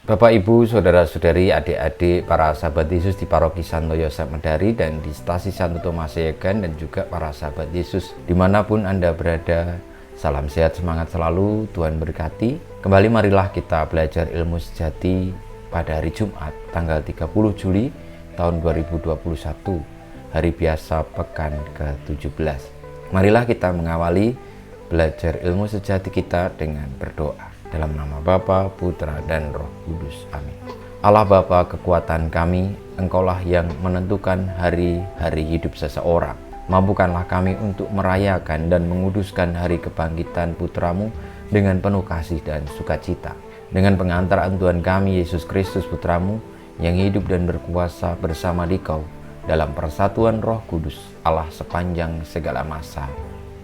Bapak, Ibu, Saudara-saudari, adik-adik, para sahabat Yesus di Paroki Santo Yosef Medari dan di Stasi Santo Thomas Yegan, dan juga para sahabat Yesus dimanapun Anda berada, salam sehat, semangat selalu, Tuhan berkati. Kembali marilah kita belajar ilmu sejati pada hari Jumat, tanggal 30 Juli tahun 2021, hari biasa pekan ke-17. Marilah kita mengawali belajar ilmu sejati kita dengan berdoa. Dalam nama Bapa, Putra, dan Roh Kudus. Amin. Allah Bapa, kekuatan kami, Engkaulah yang menentukan hari-hari hidup seseorang. Mampukanlah kami untuk merayakan dan menguduskan hari kebangkitan Putramu dengan penuh kasih dan sukacita. Dengan pengantaran Tuhan kami, Yesus Kristus Putramu, yang hidup dan berkuasa bersama Dikau dalam persatuan Roh Kudus, Allah sepanjang segala masa.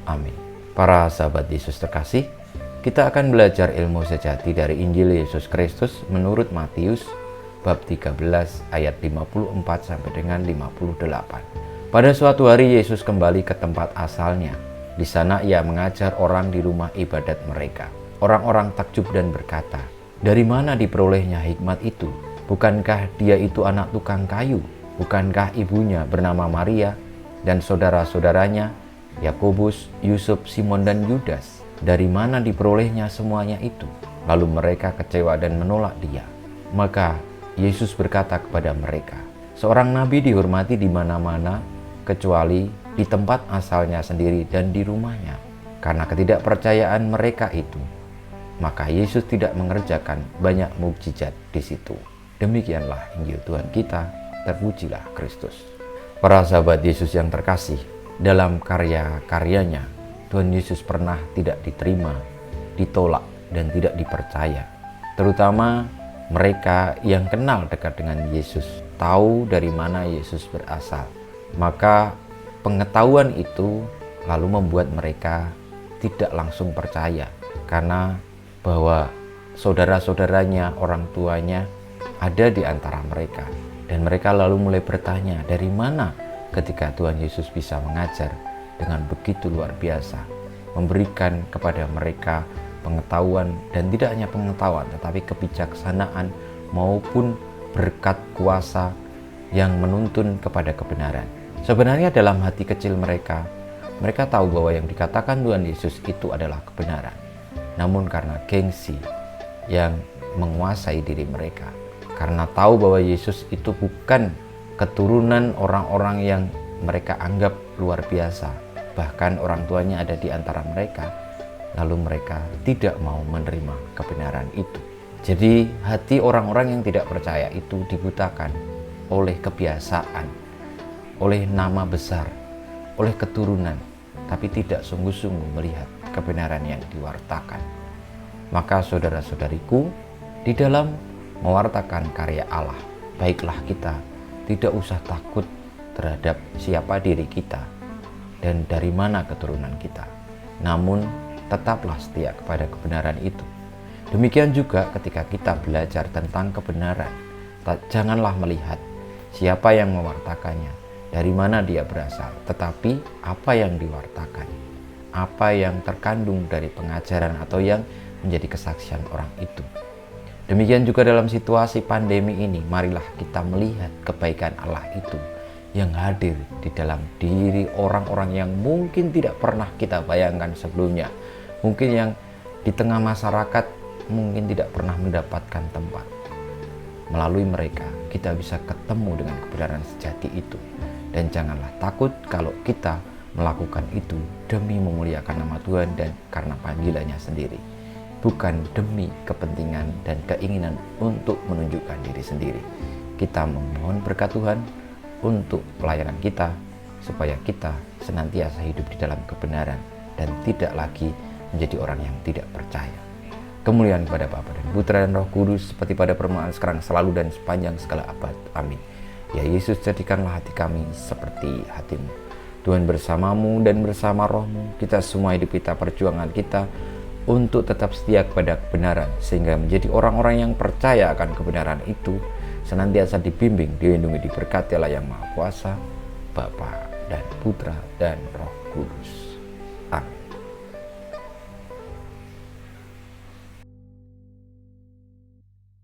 Amin. Para sahabat Yesus terkasih, kita akan belajar ilmu sejati dari Injil Yesus Kristus menurut Matius bab 13 ayat 54 sampai dengan 58. Pada suatu hari Yesus kembali ke tempat asalnya. Di sana ia mengajar orang di rumah ibadat mereka. Orang-orang takjub dan berkata, "Dari mana diperolehnya hikmat itu? Bukankah dia itu anak tukang kayu? Bukankah ibunya bernama Maria dan saudara-saudaranya Yakobus, Yusuf, Simon, dan Yudas? Dari mana diperolehnya semuanya itu?" Lalu mereka kecewa dan menolak dia. Maka Yesus berkata kepada mereka, "Seorang nabi dihormati di mana-mana kecuali di tempat asalnya sendiri dan di rumahnya." Karena ketidakpercayaan mereka itu, maka Yesus tidak mengerjakan banyak mukjizat di situ. Demikianlah Injil Tuhan kita, terpujilah Kristus. Para sahabat Yesus yang terkasih, dalam karya-karyanya Tuhan Yesus pernah tidak diterima, ditolak, dan tidak dipercaya. Terutama mereka yang kenal dekat dengan Yesus, tahu dari mana Yesus berasal. Maka pengetahuan itu lalu membuat mereka tidak langsung percaya, karena bahwa saudara-saudaranya, orang tuanya ada di antara mereka. Dan mereka lalu mulai bertanya, dari mana ketika Tuhan Yesus bisa mengajar dengan begitu luar biasa, memberikan kepada mereka pengetahuan, dan tidak hanya pengetahuan tetapi kebijaksanaan maupun berkat kuasa yang menuntun kepada kebenaran. Sebenarnya dalam hati kecil mereka tahu bahwa yang dikatakan Tuhan Yesus itu adalah kebenaran. Namun karena gengsi yang menguasai diri mereka, karena tahu bahwa Yesus itu bukan keturunan orang-orang yang mereka anggap luar biasa, bahkan orang tuanya ada di antara mereka, lalu mereka tidak mau menerima kebenaran itu. Jadi hati orang-orang yang tidak percaya itu dibutakan oleh kebiasaan, oleh nama besar, oleh keturunan, tapi tidak sungguh-sungguh melihat kebenaran yang diwartakan. Maka saudara-saudariku, di dalam mewartakan karya Allah, baiklah kita tidak usah takut terhadap siapa diri kita dan dari mana keturunan kita. Namun tetaplah setia kepada kebenaran itu. Demikian juga ketika kita belajar tentang kebenaran, janganlah melihat siapa yang mewartakannya, dari mana dia berasal, tetapi apa yang diwartakan, apa yang terkandung dari pengajaran atau yang menjadi kesaksian orang itu. Demikian juga dalam situasi pandemi ini, marilah kita melihat kebaikan Allah itu yang hadir di dalam diri orang-orang yang mungkin tidak pernah kita bayangkan sebelumnya. Mungkin yang di tengah masyarakat mungkin tidak pernah mendapatkan tempat. Melalui mereka kita bisa ketemu dengan kebenaran sejati itu. Dan janganlah takut kalau kita melakukan itu demi memuliakan nama Tuhan dan karena panggilannya sendiri. Bukan demi kepentingan dan keinginan untuk menunjukkan diri sendiri. Kita memohon berkat Tuhan untuk pelayanan kita, supaya kita senantiasa hidup di dalam kebenaran dan tidak lagi menjadi orang yang tidak percaya. Kemuliaan kepada Bapa dan Putra dan Roh Kudus, seperti pada permulaan, sekarang, selalu, dan sepanjang segala abad. Amin. Ya Yesus, jadikanlah hati kami seperti hati-Mu. Tuhan bersamamu dan bersama rohmu, kita semua hidup kita, perjuangan kita untuk tetap setia kepada kebenaran, sehingga menjadi orang-orang yang percaya akan kebenaran itu, senantiasa dibimbing, dilindungi, diberkati Allah yang Maha Kuasa, Bapa dan Putra dan Roh Kudus. Amin.